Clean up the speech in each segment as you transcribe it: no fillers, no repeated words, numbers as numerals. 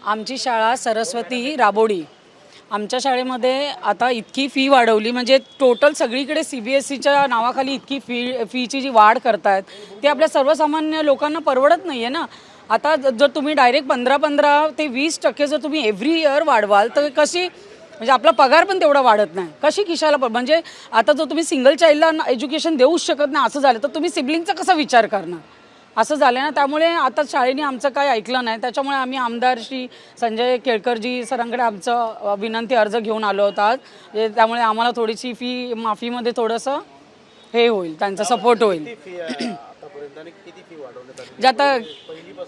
आमची शाळा सरस्वती राबोडी. आमच्या शाळेमध्ये आता इतकी फी वाढवली, म्हणजे टोटल सगळीकडे CBSEच्या नावाखाली इतकी फीची जी वाढ करतायत ते आपल्या सर्वसामान्य लोकांना परवडत नाही आहे ना. आता जर तुम्ही डायरेक्ट 15 ते 20% जर तुम्ही एव्हरी इयर वाढवाल तर कशी, म्हणजे आपला पगार पण तेवढा वाढत नाही, कशी खिशाला म्हणजे आता जर तुम्ही सिंगल चाइल्डला एज्युकेशन देऊच शकत नाही असं झालं तर तुम्ही सिबलिंगचा कसा विचार करणार, असं झालं ना. त्यामुळे आता शाळेने आमचं काही ऐकलं नाही, त्याच्यामुळे आम्ही आमदार श्री संजय केळकरजी सरांकडे आमचं विनंती अर्ज घेऊन आलो होता. त्यामुळे आम्हाला थोडीशी फी माफीमध्ये थोडंसं हे होईल, त्यांचा सपोर्ट होईल. जे आता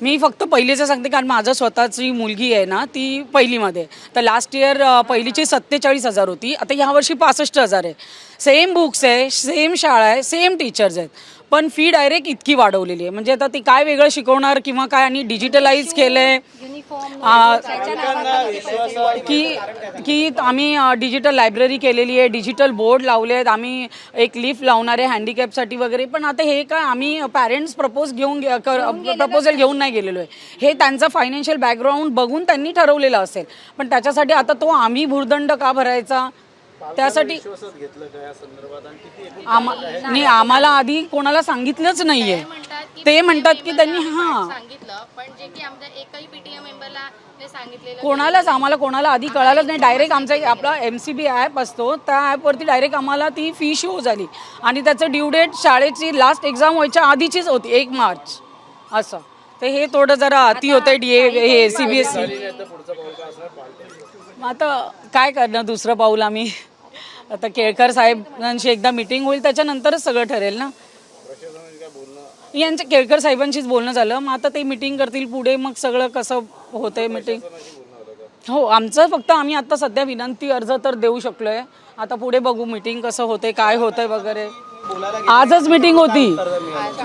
मी फक्त पहिलीचं सांगते, कारण माझं स्वतःची मुलगी आहे ना, ती पहिलीमध्ये. तर लास्ट इयर पहिलीची 47,000 होती, आता यावर्षी 65,000 आहे. सेम बुक्स आहे, सेम शाळा आहे, सेम टीचर्स आहेत, पण फी डायरेक्ट इतकी वाढवलेली आहे. म्हणजे आता ती काय वेगळं शिकवणार किंवा काय, आणि डिजिटलाइज केलंय की आम्ही डिजिटल लायब्ररी केलेली आहे, डिजिटल बोर्ड लावले आहेत, आम्ही एक लिफ्ट लावणार आहे हँडिकॅपसाठी वगैरे. पण आता हे काय आम्ही पॅरेंट्स प्रपोजल घेऊन नाही गेलेलो आहे, हे त्यांचा फायनान्शियल बॅकग्राऊंड बघून त्यांनी ठरवलेलं असेल. पण त्याच्यासाठी आता तो आम्ही भुर्दंड का भरायचा, त्यासाठी आम्हाला आधी कोणाला सांगितलंच नाहीये. ते म्हणतात की त्यांनी कोणाला आधी कळालंच नाही. डायरेक्ट आमचा आपला MCB ॲप असतो, त्या ॲपवरती डायरेक्ट आम्हाला ती फी शो झाली आणि त्याचं ड्यू डेट शाळेची लास्ट एक्झाम व्हायच्या आधीचीच होती, 1 मार्च असं. तर हे थोडं जरा अति होतंय हे CBSE. आता काय करणार दुसरं पाऊल आम्ही, आता केळकर साहेबांशी एकदा मीटिंग होईल, त्याच्यानंतरच सगळं ठरेल ना. यांच्या केळकर साहेबांशीच बोलणं झालं, मग आता ते मीटिंग करतील पुढे, मग सगळं कसं होतंय मीटिंग. हो, आमचं फक्त आम्ही आता सध्या विनंती अर्ज तर देऊ शकलोय, आता पुढे बघू मीटिंग कसं होतंय, काय होतंय वगैरे. आजच मीटिंग होती,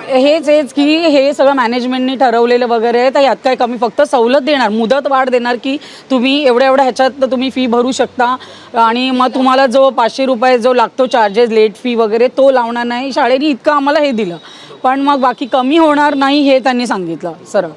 हेच की हे सगळं मॅनेजमेंटनी ठरवलेलं वगैरे. तर यात काय कमी, फक्त सवलत देणार, मुदत वाढ देणार की तुम्ही एवढ्या ह्याच्यात तुम्ही फी भरू शकता, आणि मग तुम्हाला जो 500 रुपये जो लागतो चार्जेस लेट फी वगैरे तो लावणार नाही. शाळेने इतकं आम्हाला हे दिलं, पण मग बाकी कमी होणार नाही हे त्यांनी सांगितलं सरळ.